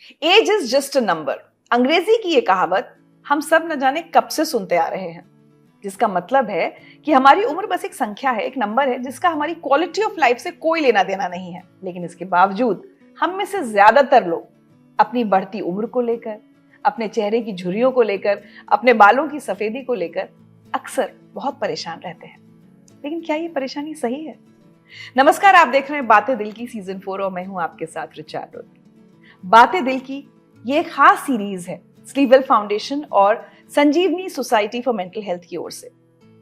As is just a number, अंग्रेजी की ये कहावत हम सब न जाने कब से सुनते आ रहे हैं, जिसका मतलब है कि हमारी उम्र बस एक संख्या है, एक नंबर है जिसका हमारी क्वालिटी ऑफ लाइफ से कोई लेना देना नहीं है। लेकिन इसके बावजूद हम में से ज्यादातर लोग अपनी बढ़ती उम्र को लेकर, अपने चेहरे की झुर्रियों को लेकर, अपने बालों की सफेदी को लेकर अक्सर बहुत परेशान रहते हैं। लेकिन क्या ये परेशानी सही है? नमस्कार, आप देख रहे हैं बातें दिल की सीजन 4 और मैं हूं आपके साथ ऋचा रुद। बातें दिल की ये एक खास सीरीज है स्लीपवेल फाउंडेशन और संजीवनी सोसाइटी फॉर मेंटल हेल्थ की ओर से,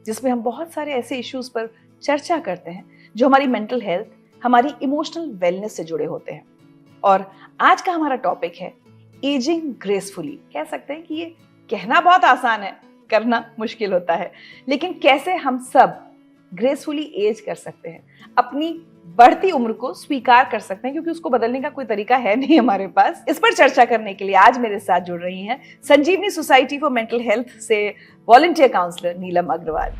जिसमें हम बहुत सारे ऐसे इश्यूज पर चर्चा करते हैं जो हमारी मेंटल हेल्थ, हमारी इमोशनल वेलनेस से जुड़े होते हैं। और आज का हमारा टॉपिक है एजिंग ग्रेसफुली। कह सकते हैं कि ये कहना बहुत आसान है, करना मुश्किल होता है, लेकिन कैसे हम सब ग्रेसफुली एज कर सकते हैं, अपनी बढ़ती उम्र को स्वीकार कर सकते हैं, क्योंकि उसको बदलने का कोई तरीका है नहीं हमारे पास। इस पर चर्चा करने के लिए आज मेरे साथ जुड़ रही हैं Sanjeevani society for mental health से वॉलंटियर काउंसलर नीलम अग्रवाल।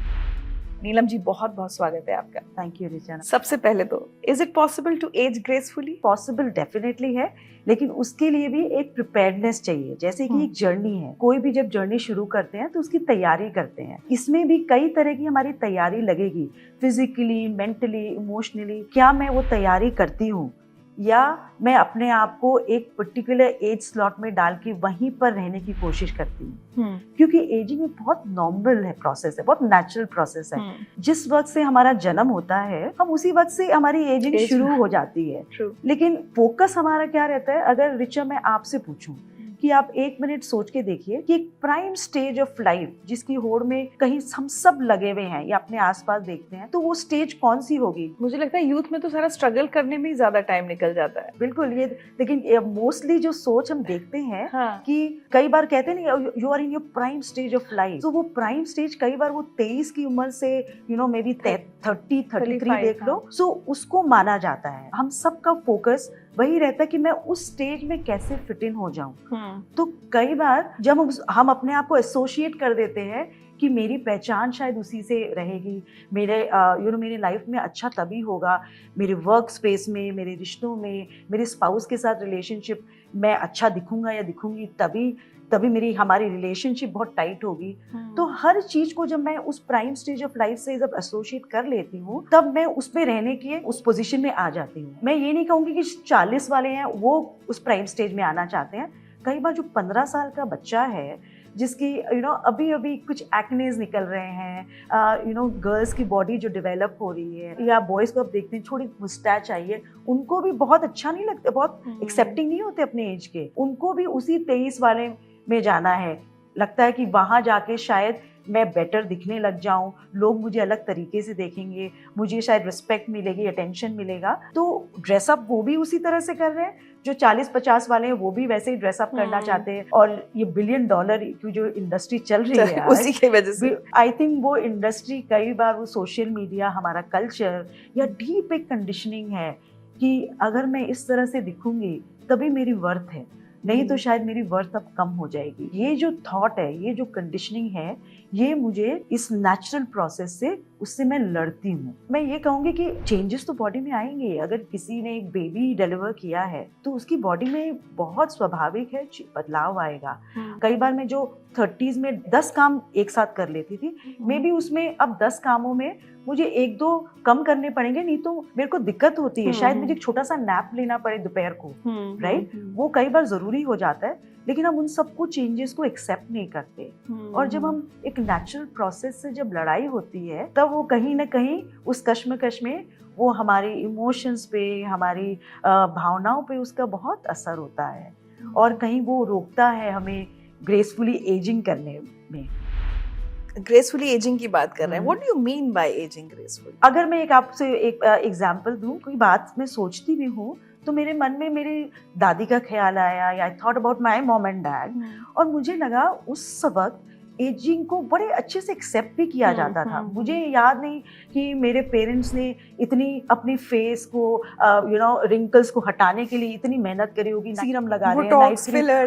नीलम जी, बहुत बहुत स्वागत है आपका। Thank you Richa. सबसे पहले तो is it possible to age gracefully? Possible definitely है, लेकिन उसके लिए भी एक प्रिपेयर्डनेस चाहिए। जैसे कि एक जर्नी है, कोई भी जब जर्नी शुरू करते हैं तो उसकी तैयारी करते हैं। इसमें भी कई तरह की हमारी तैयारी लगेगी, फिजिकली, मेंटली, इमोशनली। क्या मैं वो तैयारी करती हूँ, या मैं अपने आप को एक पर्टिकुलर एज स्लॉट में डाल के वहीं पर रहने की कोशिश करती हूँ? क्योंकि एजिंग एक बहुत नॉर्मल है प्रोसेस है, बहुत नेचुरल प्रोसेस है। जिस वक्त से हमारा जन्म होता है, हम उसी वक्त से हमारी एजिंग शुरू हो जाती है। लेकिन फोकस हमारा क्या रहता है? अगर रिचा मैं आपसे पूछूं कि आप 1 मिनट सोच के देखिए कि एक प्राइम स्टेज ऑफ लाइफ जिसकी होड़ में कहीं हम सब लगे हुए हैं या अपने आसपास देखते हैं, तो वो स्टेज कौन सी होगी? मुझे लगता है यूथ में तो सारा स्ट्रगल करने में ही ज्यादा टाइम निकल जाता है। बिल्कुल, ये लेकिन मोस्टली जो सोच हम देखते हैं कि कई बार कहते हैं ना, you are in your prime stage of life. तो वो प्राइम स्टेज कई बार वो 23 की उम्र से मे बी 33 देख लो, सो उसको माना जाता है। हम सबका फोकस वही रहता है कि मैं उस स्टेज में कैसे फिट इन हो जाऊं। तो कई बार जब हम अपने आप को एसोसिएट कर देते हैं कि मेरी पहचान शायद उसी से रहेगी, मेरे मेरी लाइफ में अच्छा तभी होगा, मेरे वर्क स्पेस में, मेरे रिश्तों में, मेरे स्पाउस के साथ रिलेशनशिप मैं अच्छा दिखूंगा या दिखूंगी, तभी हमारी रिलेशनशिप बहुत टाइट होगी। तो हर चीज को जब मैं उस प्राइम स्टेज ऑफ लाइफ से जब एसोसिएट कर लेती हूँ, तब मैं उसमें रहने की उस पोजीशन में आ जाती हूँ। मैं ये नहीं कहूँगी कि 40 वाले हैं वो उस प्राइम स्टेज में आना चाहते हैं। कई बार जो 15 साल का बच्चा है, जिसकी अभी कुछ एक्नेज निकल रहे हैं, गर्ल्स की बॉडी जो डेवलप हो रही है, या बॉयज को आप देखते हैं थोड़ी मुस्टैच आई है, उनको भी बहुत अच्छा नहीं लगता, बहुत एक्सेप्टिंग नहीं होते अपने एज के। उनको भी उसी 23 वाले में जाना है। लगता है कि वहां जाके शायद मैं बेटर दिखने लग जाऊं, लोग मुझे अलग तरीके से देखेंगे, मुझे शायद रिस्पेक्ट मिलेगी, अटेंशन मिलेगा। तो ड्रेसअप वो भी उसी तरह से कर रहे हैं। जो 40-50 वाले हैं वो भी वैसे ही ड्रेसअप करना चाहते हैं। और ये $1 बिलियन की जो इंडस्ट्री चल रही है उसी की वजह से आई थिंक वो इंडस्ट्री, कई बार वो सोशल मीडिया, हमारा कल्चर या डीप एक कंडीशनिंग है कि अगर मैं इस तरह से दिखूंगी तभी मेरी वर्थ है, नहीं तो शायद मेरी वर्थ अब कम हो जाएगी। ये जो थॉट है, ये जो कंडीशनिंग है, ये मुझे इस नेचुरल प्रोसेस से, उससे मैं लड़ती हूँ। मैं ये कहूँगी कि चेंजेस तो बॉडी में आएंगे। अगर किसी ने एक बेबी डिलीवर किया है तो उसकी बॉडी में बहुत स्वाभाविक है बदलाव आएगा। कई बार मैं जो 30s में 10 काम एक साथ कर लेती थी, मे बी उसमें अब 10 कामों में मुझे 1-2 कम करने पड़ेंगे, नहीं तो मेरे को दिक्कत होती है। शायद मुझे एक छोटा सा नैप लेना पड़े दोपहर को, राइट? वो कई बार जरूरी हो जाता है, लेकिन हम उन सबको चेंजेस को एक्सेप्ट नहीं करते। और जब हम एक नेचुरल प्रोसेस से जब लड़ाई होती है, तब वो कहीं ना कहीं उस कश्मकश में वो हमारी इमोशंस पे, हमारी भावनाओं पे उसका बहुत असर होता है, और कहीं वो रोकता है हमें ग्रेसफुली एजिंग करने में। ग्रेसफुली एजिंग की बात कर रहे हैं, what do you mean by ageing gracefully? अगर मैं आपसे एक एग्जांपल दूं, कोई बात मैं सोचती भी हूँ तो मेरे मन में मेरी दादी का ख्याल आया, या I thought about my mom and dad, और मुझे लगा उस वक्त एजिंग को बड़े अच्छे से एक्सेप्ट भी किया जाता था। मुझे याद नहीं कि मेरे पेरेंट्स ने इतनी अपनी फेस को रिंकल्स को हटाने के लिए इतनी मेहनत करी होगी, सीरम लगा रहे हैं,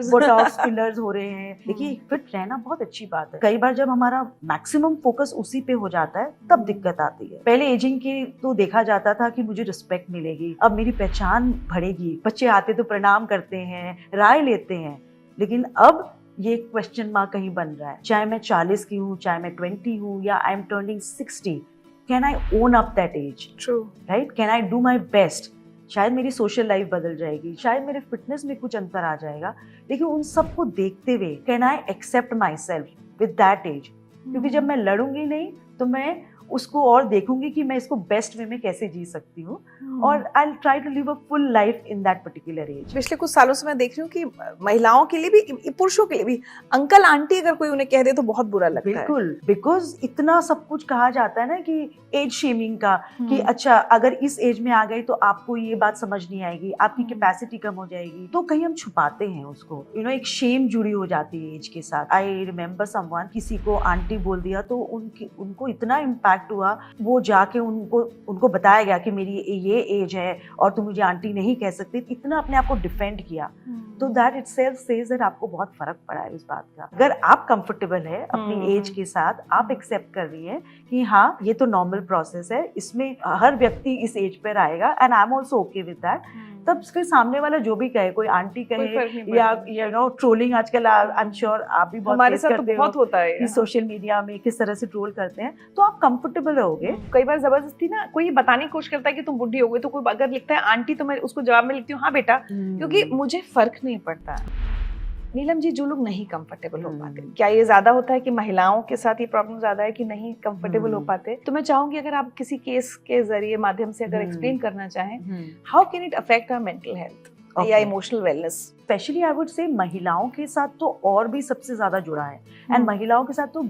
बोटॉक्स फिलर्स हो रहे हैं। देखिए, फिट रहना बहुत अच्छी बात है। कई बार जब हमारा मैक्सिमम फोकस उसी पे हो जाता है तब दिक्कत आती है। पहले एजिंग की तो देखा जाता था कि मुझे रिस्पेक्ट मिलेगी, अब मेरी पहचान बढ़ेगी, बच्चे आते तो प्रणाम करते हैं, राय लेते हैं। लेकिन अब ये क्वेश्चन मार्क कहीं बन रहा है। चाहे मैं 40 की हूँ, चाहे मैं 20 हूँ, या I am turning 60, can I own up that age? True, right? Can I do my best? शायद मेरी सोशल लाइफ बदल जाएगी, शायद मेरे फिटनेस में कुछ अंतर आ जाएगा, लेकिन उन सबको देखते हुए can I accept myself with that age? क्योंकि जब मैं लड़ूंगी नहीं तो मैं उसको और देखूंगी कि मैं इसको बेस्ट वे में कैसे जी सकती हूँ, और I will try to live a full life in that particular age. पिछले कुछ सालों से मैं देख रही हूँ कि महिलाओं के लिए भी, पुरुषों के लिए भी, अंकल आंटी अगर कोई उन्हें कह दे तो बहुत बुरा लगता है। बिल्कुल, बिकॉज इतना सब कुछ कहा जाता है ना कि एज शेमिंग का, कि अच्छा अगर इस एज में आ गई तो आपको ये बात समझ नहीं आएगी, आपकी कैपेसिटी कम हो जाएगी, तो कहीं हम छुपाते हैं उसको। एक शेम जुड़ी हो जाती है एज के साथ। आई रिमेम्बर समवन, किसी को आंटी बोल दिया तो उनको इतना इम्पैक्ट हुआ, वो जाके उनको बताया गया कि मेरी ये एज है और तुम मुझे आंटी नहीं कह सकती, इतना अपने आप को डिफेंड किया। तो दैट इटसेल्फ सेज दैट आपको बहुत फर्क पड़ा है इस बात का। अगर आप कंफर्टेबल है अपनी एज के साथ, आप एक्सेप्ट कर रही है कि हाँ ये तो नॉर्मल प्रोसेस है, इसमें हर व्यक्ति इस एज पर आएगा, and I am also okay with that, तब फिर सामने वाला जो भी कहे, कोई आंटी कहे या ट्रोलिंग, आजकल आई एम श्योर आप भी बहुत हमारे साथ तो बहुत होता है कि सोशल मीडिया में किस तरह से ट्रोल करते हैं, तो आप कंफर्टेबल रहोगे। कई बार जबरदस्ती ना कोई बताने की कोशिश करता है कि तुम बुढ़ी हो गई, तो कोई अगर लिखता है आंटी तो मैं उसको जवाब में लिखती हूँ हाँ बेटा, क्योंकि मुझे फर्क नहीं पड़ता। नीलम जी, जो लोग नहीं कंफर्टेबल हो पाते, क्या ये ज्यादा होता है कि महिलाओं के साथ ये प्रॉब्लम ज्यादा है कि नहीं कंफर्टेबल हो पाते? तो मैं चाहूंगी अगर आप किसी केस के जरिए माध्यम से अगर एक्सप्लेन करना चाहें, how can it affect our mental health या emotional wellness? Specially I would say महिलाओं के साथ तो और भी सबसे ज्यादा जुड़ा है, एंड महिलाओं के साथ तो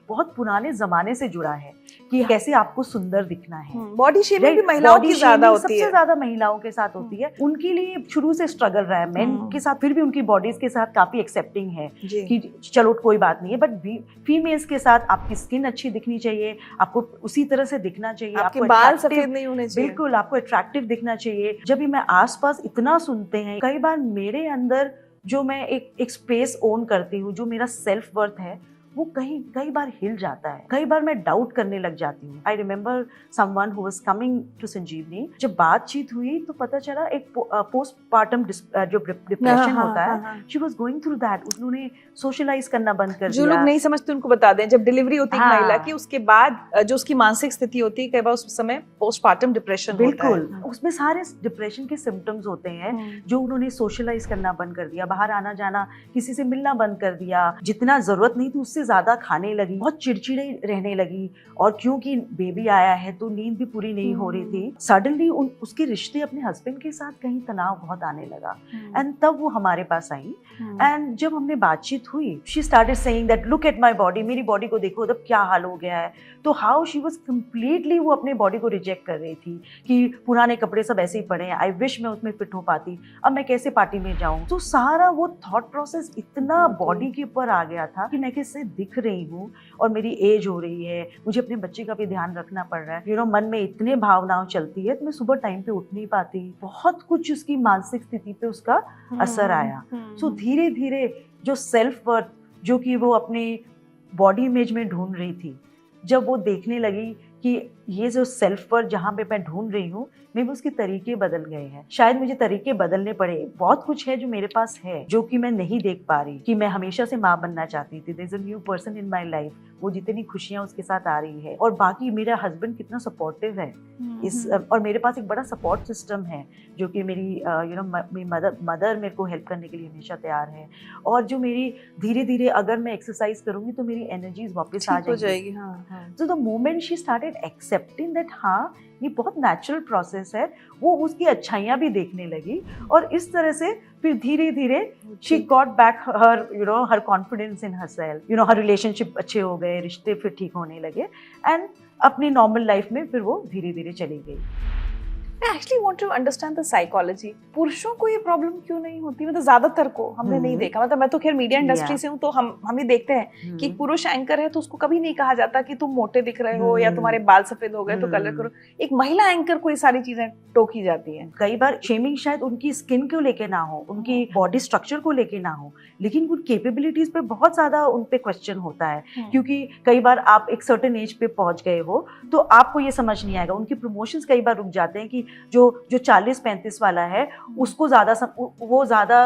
बहुत पुराने जमाने से जुड़ा है कि कैसे आपको सुंदर दिखना है। बॉडी शेमिंग भी महिलाओं की ज्यादा होती है, सबसे ज्यादा महिलाओं के साथ होती है। उनके लिए शुरू से स्ट्रगल रहा है, मेन के साथ फिर भी उनकी बॉडीज के साथ काफी एक्सेप्टिंग है कि चलो कोई बात नहीं है, बट फीमेल्स के साथ आपकी स्किन अच्छी दिखनी चाहिए, आपको उसी तरह से दिखना चाहिए, आपके बाल सफेद नहीं होने चाहिए, बिल्कुल आपको अट्रैक्टिव दिखना चाहिए। जब भी मैं आसपास इतना सुनते हैं, कई बार मेरे अंदर जो मैं एक स्पेस ओन करती हूँ, जो मेरा सेल्फ वर्थ है, वो कई बार हिल जाता है। कई बार मैं डाउट करने लग जाती हूँ। I remember someone who was coming to Sanjeevani, जब बातचीत हुई तो पता चला एक पोस्टपार्टम जो डिप्रेशन होता है, she was going through that. उन्होंने सोशलाइज करना बंद कर दिया। जो लोग नहीं समझते उनको बता दें, जब डिलीवरी होती है महिला की, उसके बाद जो उसकी मानसिक स्थिति होती है, कई बार उस समय पोस्टपार्टम डिप्रेशन होता है। बिल्कुल, उसमें सारे डिप्रेशन के सिम्टम्स होते हैं, जो उन्होंने सोशलाइज करना बंद कर दिया, बाहर आना जाना, किसी से मिलना बंद कर दिया, जितना जरूरत नहीं थी उससे ज्यादा खाने लगी, बहुत चिड़चिड़े रहने लगी, और क्योंकि बेबी आया है तो नींद भी पूरी नहीं हो रही थी। सडनली उसके रिश्ते अपने हस्बैंड के साथ कहीं तनाव बहुत आने लगा, एंड तब वो हमारे पास आई, एंड जब हमने बातचीत हुई, she started saying that look at my body, मेरी बॉडी को देखो, तब क्या हाल हो गया है। तो हाउ शी वाज कंप्लीटली, वो अपने बॉडी को रिजेक्ट कर रही थी कि पुराने कपड़े सब ऐसे ही पड़े हैं, आई विश मैं उसमें फिट हो पाती, अब मैं कैसे पार्टी में जाऊं। तो सारा वो थॉट प्रोसेस इतना बॉडी के ऊपर आ गया था कि मैं कैसे दिख रही हूँ, और मेरी एज हो रही है, मुझे अपने बच्चे का भी ध्यान रखना पड़ रहा है, मन में इतने भावनाएं चलती है, तो मैं सुबह टाइम पे उठ नहीं पाती। बहुत कुछ उसकी मानसिक स्थिति पे उसका असर आया। सो धीरे धीरे जो सेल्फ वर्थ, जो कि वो अपनी बॉडी इमेज में ढूंढ रही थी, जब वो देखने लगी कि ये जो सेल्फ वर्थ जहाँ पे मैं ढूंढ रही हूँ, मे भी उसके तरीके बदल गए हैं, शायद मुझे तरीके बदलने पड़े। बहुत कुछ है जो मेरे पास है, जो कि मैं नहीं देख पा रही, कि मैं हमेशा से माँ बनना चाहती थी। There is a new person in my life, वो जितनी खुशियाँ उसके साथ आ रही है, और बाकी मेरा हस्बैंड कितना सपोर्टिव है इस, और मेरे पास एक बड़ा सपोर्ट सिस्टम है, जो कि मेरी मदर मेरे को हेल्प करने के लिए हमेशा तैयार है, और जो मेरी धीरे धीरे अगर मैं एक्सरसाइज करूंगी तो मेरी एनर्जीज वापस आ जाएगी। तो the moment she started accepting that हाँ ये बहुत नेचुरल प्रोसेस है, वो उसकी अच्छाइयाँ भी देखने लगी, और इस तरह से फिर धीरे धीरे she got back her her confidence in herself, her relationship अच्छे हो गए, रिश्ते फिर ठीक होने लगे, एंड अपनी नॉर्मल लाइफ में फिर वो धीरे धीरे चली गई। I actually want to understand the psychology. पुरुषों को ये प्रॉब्लम क्यों नहीं होती? मतलब ज्यादातर को हमने नहीं देखा। मतलब मैं तो खैर मीडिया इंडस्ट्री से हूँ, तो हम ही देखते हैं कि पुरुष एंकर है तो उसको कभी नहीं कहा जाता कि तुम मोटे दिख रहे हो या तुम्हारे बाल सफेद हो गए तो कलर करो। एक महिला एंकर को ये सारी चीजें टोकी जाती है। कई बार शेमिंग शायद उनकी स्किन को लेके ना हो, उनकी बॉडी स्ट्रक्चर को लेके ना हो, लेकिन उन कैपेबिलिटीज पे बहुत ज्यादा उन पे क्वेश्चन होता है। क्योंकि कई बार आप एक सर्टेन एज पे पहुंच गए हो तो आपको ये समझ नहीं आएगा। उनके प्रमोशंस कई बार रुक जाते हैं कि जो 40-35 वाला है उसको वो ज्यादा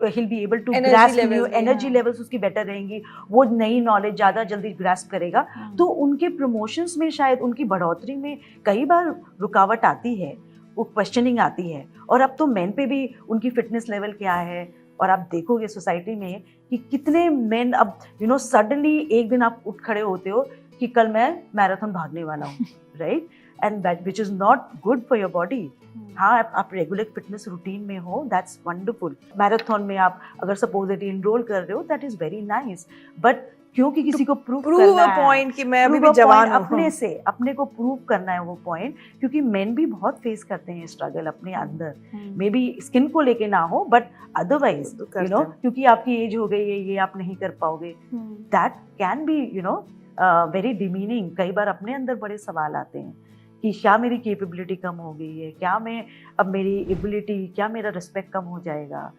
he'll be able to grasp new energy levels उसकी बेटर रहेंगी, वो नई नॉलेज ज्यादा जल्दी ग्रास्प करेगा। तो उनके प्रमोशंस में शायद उनकी बढ़ोतरी में कई बार रुकावट आती है, वो क्वेश्चनिंग आती है। और अब तो मेन पे भी उनकी फिटनेस लेवल क्या है, और आप देखोगे सोसाइटी में कि कितने मेन अब सडनली एक दिन आप उठ खड़े होते हो कि कल मैं मैराथन भागने वाला हूँ, right, and that which is not good for your body. हाँ, आप रेगुलर फिटनेस रूटीन में हो, दैट्स वंडरफुल। मैराथन में आप अगर सपोजिटली इनरोल कर रहे हो, that is very nice, but क्योंकि किसी को प्रूव करना है पॉइंट कि मैं अभी भी जवान हूं, अपने को प्रूव करना है वो पॉइंट। क्योंकि मेन भी बहुत फेस करते हैं स्ट्रगल अपने अंदर, मे बी स्किन को लेके ना हो बट अदरवाइज क्योंकि आपकी एज हो गई है, ये आप नहीं कर पाओगे, that can be very demeaning. कई बार अपने अंदर बड़े सवाल आते हैं कि क्या मेरी कैपेबिलिटी कम हो गई है, क्या मैं अब मेरी एबिलिटी, क्या मेरा रिस्पेक्ट कम हो जाएगा।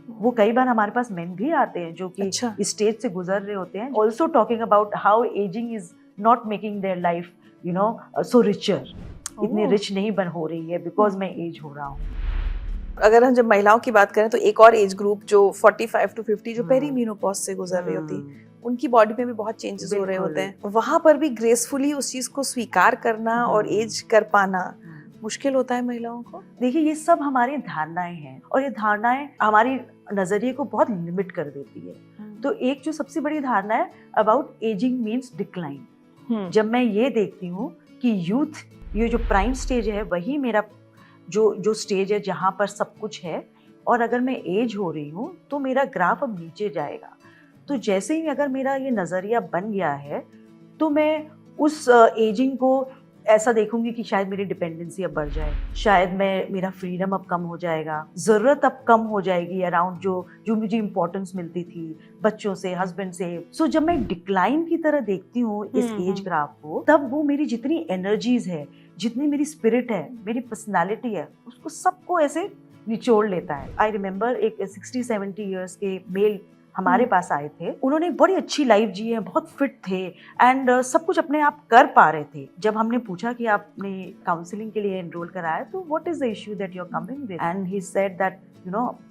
वो कई बार हमारे पास मेन भी आते हैं जो कि स्टेज से गुजर रहे होते हैं, also talking about how ageing is not making their life so richer, इतनी रिच नहीं बन हो रही है बिकॉज मैं एज हो रहा हूँ। अगर हम जब महिलाओं की बात करें तो एक और एज ग्रुप जो 45 to 50 जो पेरीमेनोपॉज से गुजर रही होती, उनकी बॉडी में भी बहुत चेंजेस हो रहे होते हैं। वहां पर भी ग्रेसफुली उस चीज को स्वीकार करना और एज कर पाना मुश्किल होता है महिलाओं को। देखिए, ये सब हमारी धारणाएं हैं और ये धारणाएं हमारी नजरिए को बहुत लिमिट कर देती है। तो एक जो सबसे बड़ी धारणा है अबाउट एजिंग मीन्स डिक्लाइन। जब मैं ये देखती हूँ कि यूथ, ये जो प्राइम स्टेज है, वही मेरा जो स्टेज है जहाँ पर सब कुछ है, और अगर मैं एज हो रही हूँ तो मेरा ग्राफ अब नीचे जाएगा। तो जैसे ही अगर मेरा ये नज़रिया बन गया है तो मैं उस एजिंग को ऐसा देखूंगी कि शायद मेरी डिपेंडेंसी अब बढ़ जाए, शायद मेरा फ्रीडम अब कम हो जाएगा, ज़रूरत अब कम हो जाएगी अराउंड जो मुझे इम्पोर्टेंस मिलती थी बच्चों से, हस्बैंड से। सो जब मैं डिक्लाइन की तरह देखती हूँ इस एज ग्राफ को, तब वो मेरी जितनी एनर्जीज है, जितनी मेरी स्पिरिट है, मेरी पर्सनालिटी है, उसको सबको ऐसे निचोड़ लेता है। आई रिमेम्बर एक 60-70 ईयर्स के मेल हमारे पास आए थे, उन्होंने बड़ी अच्छी लाइफ जी है, बहुत फिट थे एंड सब कुछ अपने आप कर पा रहे थे। जब हमने पूछा कि आपने काउंसलिंग के लिए एनरोल कराया तो what is the issue that you are coming with, and he said that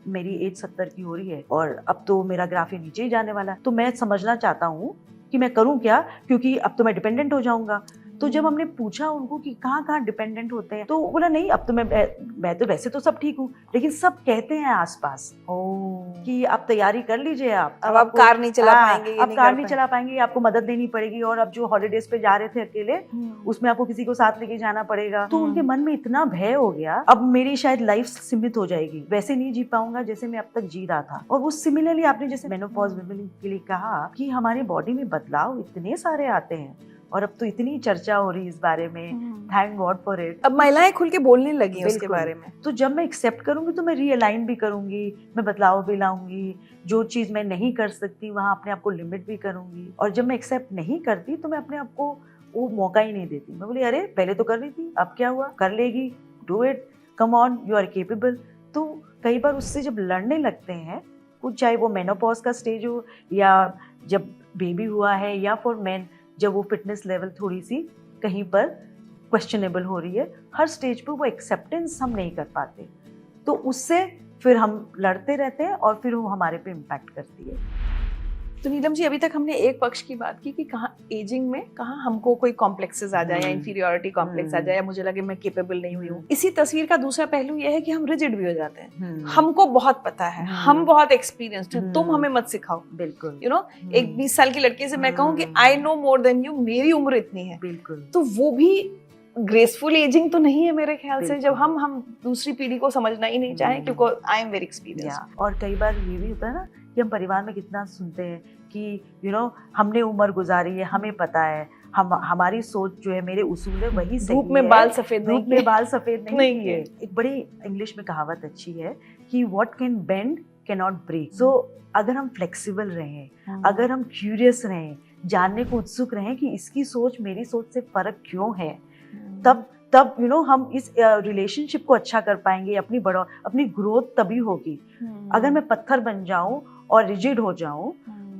मेरी एज 70 की हो रही है और अब तो मेरा ग्राफ ही नीचे ही जाने वाला है, तो मैं समझना चाहता हूँ कि मैं करूँ क्या, क्योंकि अब तो मैं डिपेंडेंट हो जाऊंगा। तो जब हमने पूछा उनको कि कहाँ डिपेंडेंट होते हैं, तो बोला नहीं, अब तो मैं तो वैसे तो सब ठीक हूँ, लेकिन सब कहते हैं आसपास कि आप तैयारी कर लीजिए, अब आप कार नहीं चला पाएंगे, आप कार नहीं चला पाएंगे, आपको मदद देनी पड़ेगी, और अब जो हॉलीडेज पे जा रहे थे अकेले, उसमें आपको किसी को साथ लेके जाना पड़ेगा। तो उनके मन में इतना भय हो गया, अब मेरी शायद लाइफ सीमित हो जाएगी, वैसे नहीं जी पाऊंगा जैसे मैं अब तक जी रहा था। और वो सिमिलरली आपने जैसे मेनोपॉज वुमेन के लिए कहा कि हमारी बॉडी में बदलाव इतने सारे आते हैं, और अब तो इतनी चर्चा हो रही है इस बारे में, थैंक गॉड फॉर इट। अब महिलाएं खुल के बोलने लगी हैं उसके बारे में। तो जब मैं एक्सेप्ट करूंगी तो मैं रियलाइन भी करूंगी, मैं बदलाव भी लाऊंगी, जो चीज मैं नहीं कर सकती वहां अपने आप को लिमिट भी करूंगी। और जब मैं एक्सेप्ट नहीं करती तो मैं अपने आप को वो मौका ही नहीं देती। मैं बोली अरे पहले तो कर रही थी, अब क्या हुआ, कर लेगी, do it, come on, you are capable. तो कई बार उससे जब लड़ने लगते हैं, कुछ चाहे वो मेनोपॉज का स्टेज हो या जब बेबी हुआ है, या फॉर मेन जब वो फिटनेस लेवल थोड़ी सी कहीं पर क्वेश्चनेबल हो रही है, हर स्टेज पर वो एक्सेप्टेंस हम नहीं कर पाते, तो उससे फिर हम लड़ते रहते हैं और फिर वो हमारे पे इम्पैक्ट करती है। तो नीलम जी, अभी तक हमने एक पक्ष की बात की कि कहाँ एजिंग में कहाँ हमको कोई कॉम्प्लेक्सेस आ जाए या इंफीरियोरिटी कॉम्प्लेक्स आ जाए या मुझे लगे मैं केपेबल नहीं हुई हूँ। इसी तस्वीर का दूसरा पहलू यह है कि हम रिजिड भी हो जाते हैं। हमको बहुत पता है, हम बहुत एक्सपीरियंस्ड हैं, तुम हमें मत सिखाओ। बिल्कुल, एक 20 साल की लड़की से मैं कहूँ कि I know more than you, मेरी उम्र इतनी है, बिल्कुल, तो वो भी ग्रेसफुल एजिंग तो नहीं है मेरे ख्याल से, जब हम दूसरी पीढ़ी को समझना ही नहीं चाहें, क्योंकि आई एम वेरी एक्सपीरियंस्ड। और कई बार ये भी होता है ना कि हम परिवार में कितना सुनते हैं कि हमने उम्र गुजारी है, हमें पता है, हमारी सोच जो है, मेरे उसूल है वही सही है। धूप में बाल सफेद धूप में बाल सफेद नहीं है। एक बड़ी इंग्लिश में कहावत अच्छी है कि what can bend cannot break. So अगर हम फ्लेक्सिबल रहें, अगर हम क्यूरियस रहें, जानने को उत्सुक रहें कि इसकी सोच मेरी सोच से फर्क क्यों है, तब हम इस रिलेशनशिप को अच्छा कर पाएंगे। अपनी ग्रोथ तभी होगी। अगर मैं पत्थर बन जाऊं और रिजिड हो जाऊं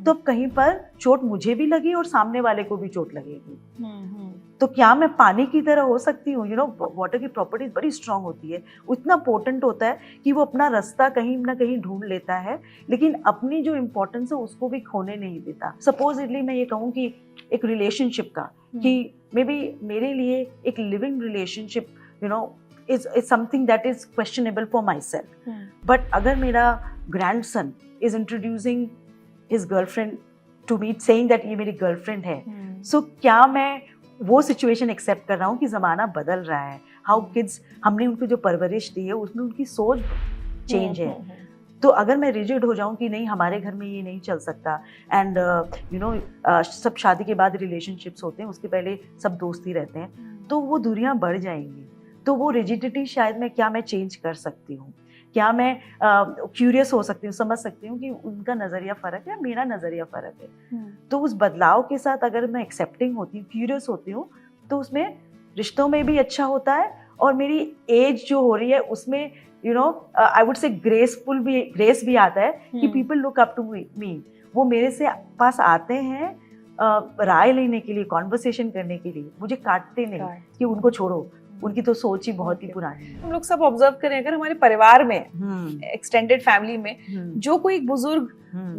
तो कहीं पर चोट मुझे भी लगी और सामने वाले को भी चोट लगेगी। तो क्या मैं पानी की तरह हो सकती हूँ? वाटर की प्रॉपर्टीज बड़ी स्ट्रांग होती है, उतना पोटेंट होता है कि वो अपना रास्ता कहीं ना कहीं ढूंढ लेता है, लेकिन अपनी जो इम्पोर्टेंस है उसको भी खोने नहीं देता। सपोजिटली मैं ये कहूँ कि एक रिलेशनशिप का, कि मे बी मेरे लिए एक living relationship is something that is questionable for myself, but अगर मेरा grandson is introducing his girlfriend to me saying that ये मेरी गर्लफ्रेंड है, so क्या मैं वो सिचुएशन एक्सेप्ट कर रहा हूँ कि ज़माना बदल रहा है, हाउ किड्स, हमने उनको जो परवरिश दी है उसमें उनकी सोच चेंज है। तो अगर मैं रिजिड हो जाऊं कि नहीं हमारे घर में ये नहीं चल सकता, एंड सब शादी के बाद रिलेशनशिप्स होते हैं, उसके पहले सब दोस्ती रहते हैं, तो वो दूरियां बढ़ जाएंगी। तो वो रिजिडिटी शायद मैं चेंज कर सकती हूँ, क्या मैं क्यूरियस हो सकती हूँ, समझ सकती हूँ कि उनका नज़रिया फ़र्क है, मेरा नज़रिया फ़र्क है। तो उस बदलाव के साथ अगर मैं एक्सेप्टिंग होती हूँ, क्यूरियस होती हूँ, तो उसमें रिश्तों में भी अच्छा होता है, और मेरी एज जो हो रही है उसमें आई वुड से ग्रेस भी आता है कि people look up to me. वो मेरे से पास आते हैं राय लेने के लिए, कॉन्वर्सेशन करने के लिए, मुझे काटते नहीं कि उनको छोड़ो, उनकी तो सोच ही बहुत ही पुरानी है। हम लोग सब ऑब्जर्व करें, अगर हमारे परिवार में, एक्सटेंडेड फैमिली में जो कोई बुजुर्ग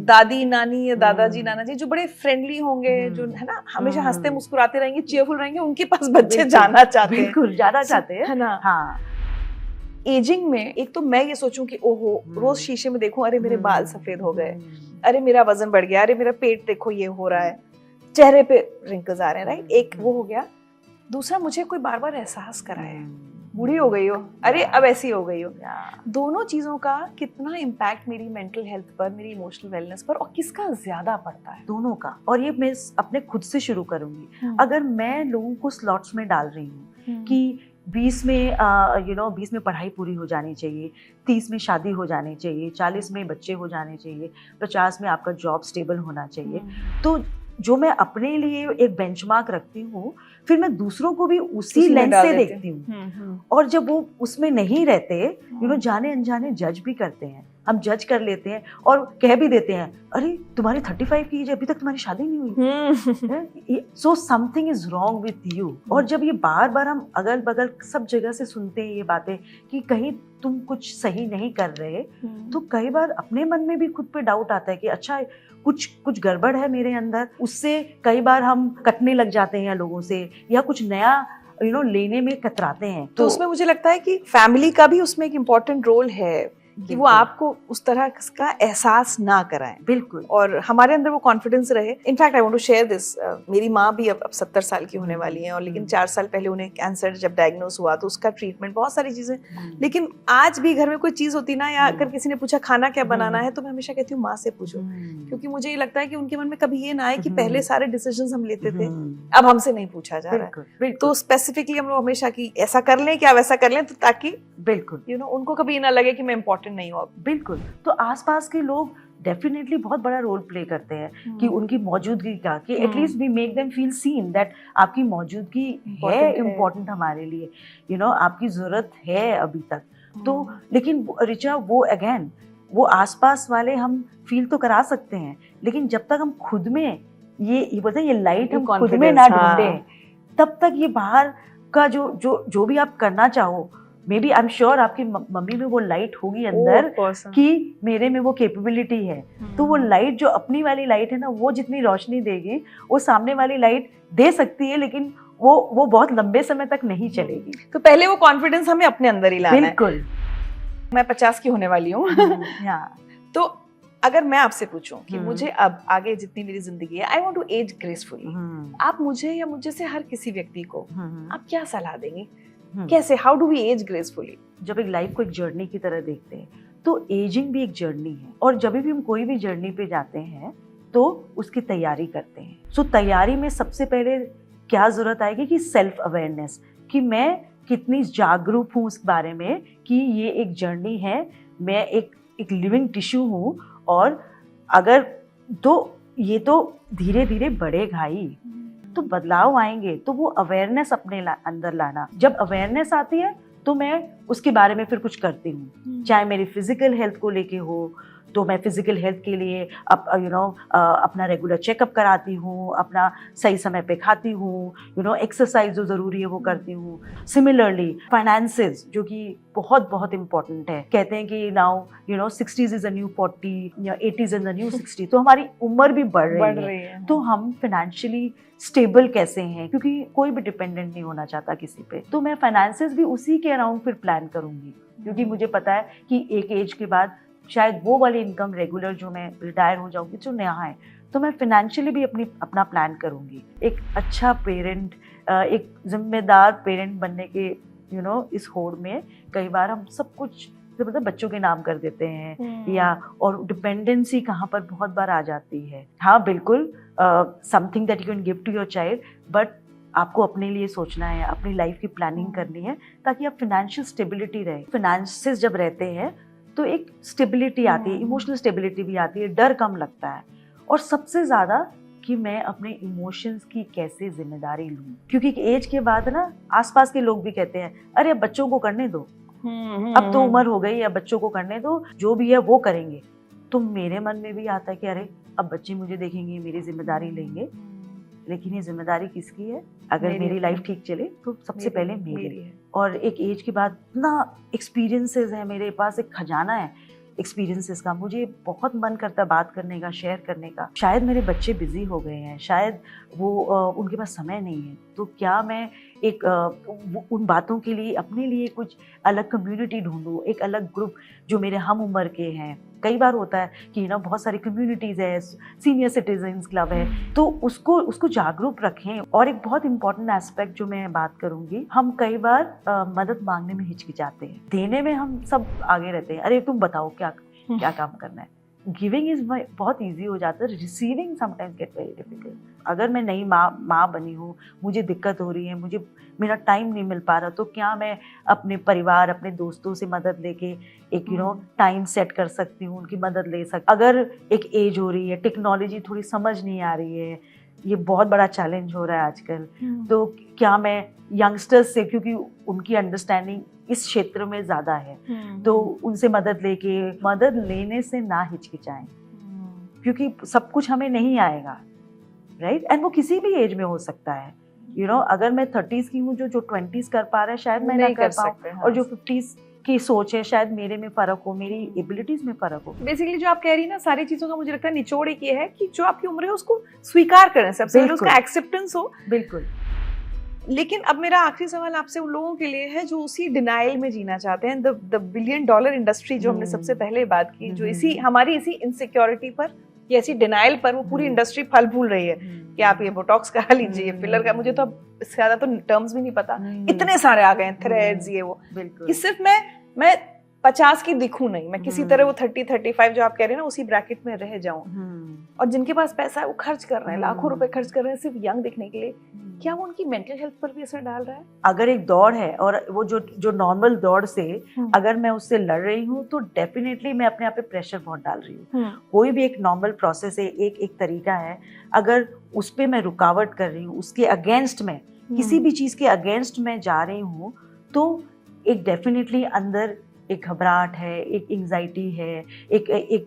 दादी नानी या दादाजी नाना जी जो बड़े फ्रेंडली होंगे, जो है ना हमेशा हंसते मुस्कुराते रहेंगे, चीयरफुल रहेंगे, उनके पास बच्चे जाना चाहते हैं, बिल्कुल जाना चाहते हैं, है ना। हाँ। एजिंग में एक तो मैं ये सोचूं कि ओहो, रोज शीशे में देखूं, अरे मेरे बाल सफेद हो गए, अरे मेरा वजन बढ़ गया, अरे मेरा पेट देखो ये हो रहा है, चेहरे पे रिंकल्स आ रहे हैं, राइट, एक वो हो गया। दूसरा, मुझे कोई बार बार एहसास कराए बूढ़ी हो गई हो, अरे अब ऐसी हो गई हो। दोनों चीजों का कितना इम्पैक्ट मेरी मेंटल हेल्थ पर, मेरी इमोशनल वेलनेस पर, और किसका ज्यादा पड़ता है? दोनों का। और ये मैं अपने खुद से शुरू करूंगी। अगर मैं लोगों को स्लॉट्स में डाल रही हूँ कि 20 में 20 में पढ़ाई पूरी हो जानी चाहिए, 30 में शादी हो जानी चाहिए, 40 में बच्चे हो जाने चाहिए, 50 में आपका जॉब स्टेबल होना चाहिए, तो जो मैं अपने लिए एक बेंचमार्क रखती हूँ, फिर मैं दूसरों को भी उसी लेंस से देखती हूँ। और जब वो उसमें नहीं रहते, जाने अनजाने जज भी करते हैं, हम जज कर लेते हैं और कह भी देते हैं, अरे तुम्हारी 35 की एज, अभी तक तुम्हारी शादी नहीं हुई, so something is wrong with you. और जब ये बार बार हम अगल बगल सब जगह से सुनते हैं ये बातें कि कहीं तुम कुछ सही नहीं कर रहे, तो कई बार अपने मन में भी खुद पे डाउट आता है कि अच्छा कुछ गड़बड़ है मेरे अंदर। उससे कई बार हम कटने लग जाते हैं लोगों से, या कुछ नया लेने में कतराते हैं। तो उसमें मुझे लगता है कि फैमिली का भी उसमें एक इम्पोर्टेंट रोल है कि वो आपको उस तरह का एहसास ना कराएं। बिल्कुल। और हमारे अंदर वो कॉन्फिडेंस रहे। In fact I want to share this, मेरी माँ भी अब 70 साल की होने वाली हैं, और लेकिन 4 साल पहले उन्हें कैंसर जब डायग्नोज हुआ तो उसका ट्रीटमेंट, बहुत सारी चीजें, लेकिन आज भी घर में कोई चीज होती ना, या अगर किसी ने पूछा खाना क्या बनाना है, तो मैं हमेशा कहती हूँ माँ से पूछो, क्योंकि मुझे ये लगता है कि उनके मन में कभी ये ना आए कि पहले सारे डिसीजंस हम लेते थे, अब हमसे नहीं पूछा जा रहा है। तो स्पेसिफिकली हम लोग हमेशा कि ऐसा कर लें क्या वैसा कर लें, तो ताकि बिल्कुल उनको कभी ये ना लगे कि मैं इम्पोर्टेंट नहीं हूँ। बिल्कुल। तो आसपास के लोग डेफिनेटली बहुत बड़ा रोल प्ले करते हैं कि उनकी मौजूदगी का, कि at least we make them feel seen that आपकी मौजूदगी है इम्पोर्टेंट हमारे लिए, आपकी जरूरत है अभी तक। तो लेकिन रिचा, वो अगेन वो आसपास वाले हम फील तो करा सकते हैं, लेकिन जब तक हम खुद में ये बोलते हैं ये लाइट हम खुद में ना ढूंढे, तब तक ये बाहर का जो भी आप करना चाहो, maybe I am sure आपकी मम्मी में वो लाइट होगी अंदर कि मेरे में वो कैपेबिलिटी है। तो वो लाइट, जो अपनी वाली लाइट है ना, वो जितनी रोशनी देगी वो सामने वाली लाइट दे सकती है, लेकिन वो बहुत लंबे समय तक नहीं चलेगी। तो पहले वो कॉन्फिडेंस हमें अपने अंदर ही लाना है। बिल्कुल। मैं 50 की होने वाली हूँ। तो अगर मैं आपसे पूछूं कि मुझे अब आगे जितनी मेरी जिंदगी है, I want to age gracefully, आप मुझे या मुझे से हर किसी व्यक्ति को आप क्या सलाह देंगे? कैसे, how do we age gracefully? जब एक लाइफ को एक जर्नी की तरह देखते हैं, तो एजिंग भी एक जर्नी है, और जब भी हम कोई भी जर्नी पे जाते हैं तो उसकी तैयारी करते हैं। सो तैयारी में सबसे पहले क्या जरूरत आएगी कि सेल्फ अवेयरनेस, कि मैं कितनी जागरूक हूँ उस बारे में कि ये एक जर्नी है, मैं एक लिविंग टिश्यू हूँ, और अगर तो ये तो धीरे धीरे बढ़ेगा ही, तो बदलाव आएंगे। तो वो अवेयरनेस अपने अंदर लाना, जब अवेयरनेस आती है तो मैं उसके बारे में फिर कुछ करती हूँ। चाहे मेरी फिजिकल हेल्थ को लेके हो, तो मैं फिजिकल हेल्थ के लिए अपना रेगुलर चेकअप कराती हूँ, अपना सही समय पे खाती हूँ, एक्सरसाइज जो ज़रूरी है वो करती हूँ। सिमिलरली फाइनेंसेस, जो कि बहुत बहुत इम्पोर्टेंट है। कहते हैं कि now 60s is a new 40 या 80s इज अ न्यू 60, तो हमारी उम्र भी बढ़ रही है। तो हम फाइनेंशियली स्टेबल कैसे हैं, क्योंकि कोई भी डिपेंडेंट नहीं होना चाहता किसी पे। तो मैं फाइनेंसेस भी उसी के अराउंड फिर प्लान करूँगी, क्योंकि मुझे पता है कि एक एज के बाद शायद वो वाली इनकम रेगुलर जो मैं रिटायर हो जाऊंगी जो नया है, तो मैं फाइनेंशियली भी अपना प्लान करूंगी। एक अच्छा पेरेंट, एक जिम्मेदार पेरेंट बनने के इस होड़ में कई बार हम सब कुछ मतलब बच्चों के नाम कर देते हैं, या और डिपेंडेंसी कहाँ पर बहुत बार आ जाती है। हाँ बिल्कुल, something that you can give to your child, but आपको अपने लिए सोचना है, अपनी लाइफ की प्लानिंग करनी है, ताकि आप फाइनेंशियल स्टेबिलिटी रहे। फाइनेंसेस जब रहते हैं तो एक स्टेबिलिटी आती है, इमोशनल स्टेबिलिटी भी आती है, डर कम लगता है, और सबसे ज्यादा कि मैं अपने इमोशंस की कैसे जिम्मेदारी लूं। क्योंकि एज के बाद ना आसपास के लोग भी कहते हैं, अरे अब बच्चों को करने दो, अब तो उम्र हो गई, अब बच्चों को करने दो, जो भी है वो करेंगे। तो मेरे मन में भी आता है कि अरे अब बच्चे मुझे देखेंगे, मेरी जिम्मेदारी लेंगे, लेकिन ये जिम्मेदारी किसकी है? अगर मेरी लाइफ ठीक चले तो सबसे पहले मेरी है। और एक एज के बाद इतना एक्सपीरियंसेस है मेरे पास, एक खजाना है एक्सपीरियंसेस का। मुझे बहुत मन करता है बात करने का, शेयर करने का। शायद मेरे बच्चे बिजी हो गए हैं, शायद वो उनके पास समय नहीं है, तो क्या मैं एक उन बातों के लिए अपने लिए कुछ अलग कम्युनिटी ढूंढूं, एक अलग ग्रुप जो मेरे हम उम्र के हैं। कई बार होता है कि बहुत सारी कम्युनिटीज़ है, सीनियर सिटीजन्स क्लब है, तो उसको जागरूक रखें। और एक बहुत इंपॉर्टेंट एस्पेक्ट जो मैं बात करूंगी, हम कई बार मदद मांगने में हिचकिचाते हैं, देने में हम सब आगे रहते हैं, अरे तुम बताओ क्या काम करना है। गिविंग इज बहुत ईजी हो जाता है, receiving sometimes get very difficult. अगर मैं नई माँ बनी हूँ, मुझे दिक्कत हो रही है, मुझे मेरा टाइम नहीं मिल पा रहा, तो क्या मैं अपने परिवार, अपने दोस्तों से मदद लेके एक टाइम सेट कर सकती हूँ, उनकी मदद ले सकती। अगर एक एज हो रही है, टेक्नोलॉजी थोड़ी समझ नहीं आ रही है, ये बहुत बड़ा चैलेंज हो रहा है आजकल, तो क्या मैं यंगस्टर्स से, क्योंकि उनकी अंडरस्टैंडिंग इस क्षेत्र में ज्यादा है, तो उनसे मदद लेने से ना हिचकिचाएं, क्योंकि सब कुछ हमें नहीं आएगा, राइट? एंड वो किसी भी एज में हो सकता है। अगर मैं 30s की हूँ, जो 20s कर पा रहा है शायद मैं नहीं कर पाऊँ, और जो 50s की सोच है शायद मेरे में फर्क हो, मेरी एबिलिटीज में फर्क हो। बेसिकली जो आप कह रही है ना, सारी चीजों का मुझे लगता है निचोड़ एक ये है कि जो आपकी उम्र है उसको स्वीकार करें, सबसे पहले उसका एक्सेप्टेंस हो। बिल्कुल। लेकिन अब मेरा आखिरी सवाल आपसे उन लोगों के लिए है जो उसी डिनाइल में जीना चाहते हैं, द $1 बिलियन इंडस्ट्री जो हमने सबसे पहले बात की, जो हमारी इसी इनसिक्योरिटी पर या ऐसी डिनाइल पर वो पूरी इंडस्ट्री फल फूल रही है कि आप ये बोटॉक्स करा लीजिए, फिलर का, मुझे तो अब इससे ज्यादा तो टर्म्स भी नहीं पता, इतने सारे आ गए हैं, थ्रेड्स, ये वो, कि सिर्फ मैं 50 की दिखूं नहीं, मैं किसी तरह वो 30-35 जो आप कह रहे हैं ना उसी ब्रैकेट में रह जाऊं। और जिनके पास पैसा है वो खर्च कर रहे हैं, लाखों रुपए खर्च कर रहे हैं सिर्फ यंग दिखने के लिए। क्या वो उनकी मेंटल हेल्थ पर भी असर डाल रहा है? अगर एक दौड़ है और वो जो नॉर्मल दौड़ से अगर मैं उससे लड़ रही हूँ, तो डेफिनेटली मैं अपने आप पे प्रेशर बहुत डाल रही हूँ। कोई भी एक नॉर्मल प्रोसेस है, एक तरीका है, अगर उस पे मैं रुकावट कर रही हूँ, उसके अगेंस्ट में, किसी भी चीज के अगेंस्ट में जा रही हूँ, तो एक डेफिनेटली अंदर एक घबराहट है, एक एंजाइटी है, एक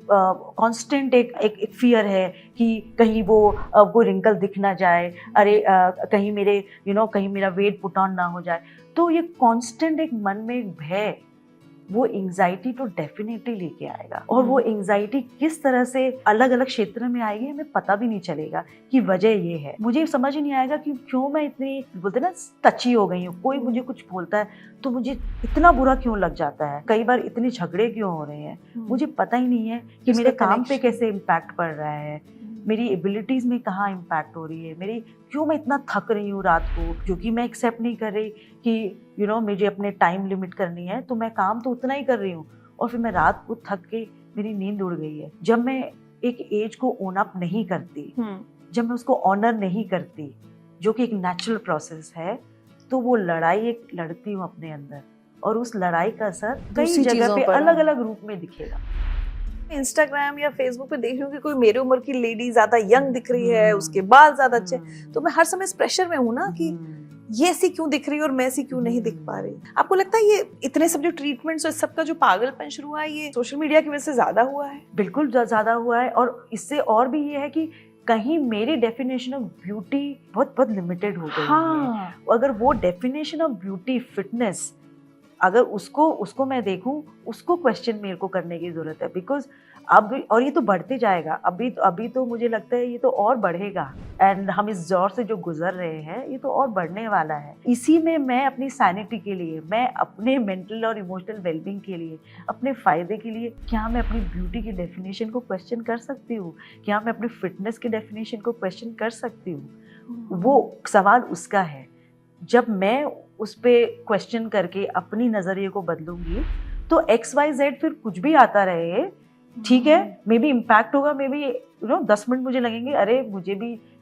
कांस्टेंट एक फियर है कि कहीं वो रिंकल दिख ना जाए, अरे कहीं मेरे कहीं मेरा वेट पुट ऑन ना हो जाए। तो ये कांस्टेंट एक मन में एक भय, वो एंजाइटी तो डेफिनेटली लेके आएगा। और वो एंजाइटी किस तरह से अलग अलग क्षेत्र में आएगी हमें पता भी नहीं चलेगा कि वजह ये है। मुझे समझ नहीं आएगा कि क्यों मैं इतनी, बोलते ना, टची हो गई हूँ। कोई मुझे कुछ बोलता है तो मुझे इतना बुरा क्यों लग जाता है, कई बार इतने झगड़े क्यों हो रहे हैं, मुझे पता ही नहीं है कि मेरे काम पे कैसे इम्पैक्ट पड़ रहा है, मेरी एबिलिटीज में कहाँ इम्पैक्ट हो रही है, मेरी क्यों मैं इतना थक रही हूँ रात को, क्योंकि मैं एक्सेप्ट नहीं कर रही कि मुझे अपने टाइम लिमिट करनी है, तो मैं काम तो उतना ही कर रही हूँ और फिर मैं रात को थक के मेरी नींद उड़ गई है। जब मैं एक एज को ओन अप नहीं करती, जब मैं उसको ऑनर नहीं करती, जो कि एक नेचुरल प्रोसेस है, तो वो लड़ाई एक लड़ती हूँ अपने अंदर, और उस लड़ाई का असर कई जगह पे अलग अलग रूप में दिखेगा। इंस्टाग्राम या फेसबुक पे देख रही हूँ कि कोई मेरे उम्र की लेडी ज्यादा यंग दिख रही है, उसके बाल ज्यादा अच्छे, तो मैं हर समय इस प्रेशर में हूँ ना कि ये ऐसी क्यों दिख रही है और मैं ऐसी क्यों नहीं दिख पा रही। आपको लगता है ये इतने सब जो ट्रीटमेंट्स और इस सब का जो पागलपन शुरू हुआ है, ये सोशल मीडिया की वजह से ज्यादा हुआ है? बिल्कुल ज्यादा हुआ है, और इससे और भी ये है कि कहीं मेरी डेफिनेशन ऑफ ब्यूटी बहुत बहुत लिमिटेड हो गई है। अगर वो डेफिनेशन ऑफ ब्यूटी, फिटनेस, अगर उसको मैं देखूं, उसको क्वेश्चन मेरे को करने की जरूरत है, बिकॉज अब, और ये तो बढ़ते जाएगा, अभी तो मुझे लगता है ये तो और बढ़ेगा, एंड हम इस दौर से जो गुजर रहे हैं ये तो और बढ़ने वाला है। इसी में मैं अपनी सैनिटी के लिए, मैं अपने मेंटल और इमोशनल वेलबींग के लिए, अपने फायदे के लिए, क्या मैं अपनी ब्यूटी की डेफिनेशन को क्वेश्चन कर सकती हूँ? क्या मैं अपनी फिटनेस की डेफिनेशन को क्वेश्चन कर सकती हूँ? वो सवाल उसका है। जब मैं उस पे क्वेश्चन करके अपनी नजरिए को बदलूंगी तो XYZ फिर कुछ भी आता रहे, ठीक है, मे बी इम्पैक्ट होगा, मे बी 10 मिनट मुझे लगेंगे, अरे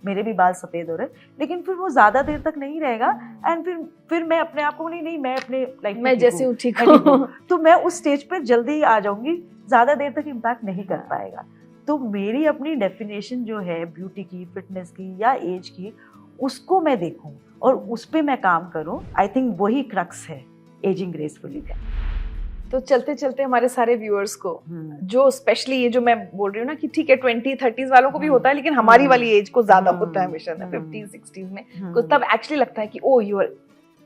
मेरे भी बाल सफेद हो रहे, लेकिन फिर वो ज्यादा देर तक नहीं रहेगा, एंड फिर मैं अपने आप को नहीं मैं अपने लाइफ में जैसे हूँ ठीक हूँ, तो मैं उस स्टेज पर जल्दी ही आ जाऊंगी, ज्यादा देर तक इम्पैक्ट नहीं कर पाएगा। तो मेरी अपनी डेफिनेशन जो है ब्यूटी की, फिटनेस की या एज की, उसको मैं देखूं और उस पे मैं काम करूं। आई थिंक वही क्रक्स है एजिंग ग्रेसफुली का। तो चलते चलते हमारे सारे व्यूअर्स को, जो स्पेशली ये जो मैं बोल रही हूँ ना कि ठीक है 20-30s वालों को भी होता है, लेकिन हमारी वाली एज को ज्यादा होता है हमेशा ना 50s-60s में, तो तब एक्चुअली लगता है कि oh you are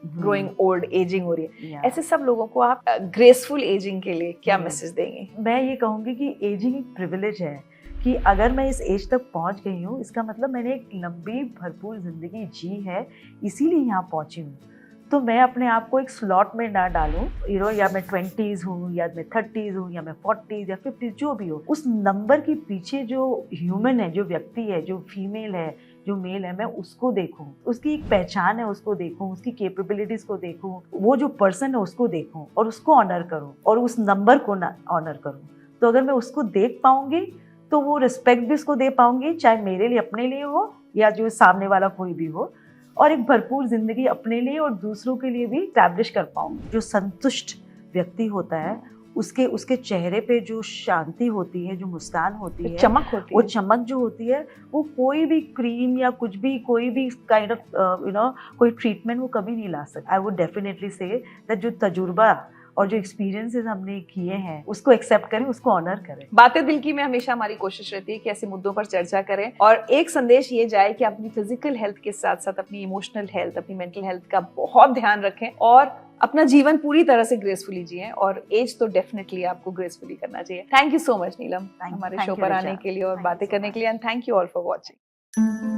growing old, ageing हो रही है। ऐसे सब लोगों को आप ग्रेसफुल एजिंग के लिए क्या मैसेज देंगे? मैं ये कहूंगी कि एजिंग एक प्रिविलेज है, कि अगर मैं इस एज तक पहुंच गई हूँ, इसका मतलब मैंने एक लंबी भरपूर जिंदगी जी है, इसीलिए यहाँ पहुंची हूँ। तो मैं अपने आप को एक स्लॉट में ना डालूं, या मैं 20s हूँ, या मैं 30s हूँ, या मैं 40s या 50s, जो भी हो, उस नंबर के पीछे जो ह्यूमन है, जो व्यक्ति है, जो फीमेल है, जो मेल है, मैं उसको देखूं, उसकी एक पहचान है उसको देखूं, उसकी कैपेबिलिटीज को देखूं, वो जो पर्सन है उसको देखूं और उसको ऑनर करूं, और उस नंबर को ना ऑनर करूं। तो अगर मैं उसको देख पाऊंगी तो वो रिस्पेक्ट भी उसको दे पाऊंगी, चाहे मेरे लिए, अपने लिए हो, या जो सामने वाला कोई भी हो, और एक भरपूर जिंदगी अपने लिए और दूसरों के लिए भी एस्टैब्लिश कर पाऊंगी। जो संतुष्ट व्यक्ति होता है, उसके चेहरे पे जो शांति होती है, जो मुस्कान होती है, चमक होती है, वो चमक जो होती है, वो कोई भी क्रीम या कुछ भी, कोई भी काइंड ऑफ कोई ट्रीटमेंट वो कभी नहीं ला सकता। I would definitely say that जो तजुर्बा और जो एक्सपीरियंसेस हमने किए हैं उसको एक्सेप्ट करें, उसको ऑनर करें। बातें दिल की में हमेशा हमारी कोशिश रहती है कि ऐसे मुद्दों पर चर्चा करें, और एक संदेश ये जाए कि अपनी फिजिकल हेल्थ के साथ साथ अपनी इमोशनल हेल्थ, अपनी मेंटल हेल्थ का बहुत ध्यान रखें, और अपना जीवन पूरी तरह से ग्रेसफुली जिएं, और एज तो डेफिनेटली आपको ग्रेसफुली करना चाहिए। थैंक यू सो मच नीलम, हमारे शो पर आने के लिए और बातें करने के लिए, and thank you all for watching.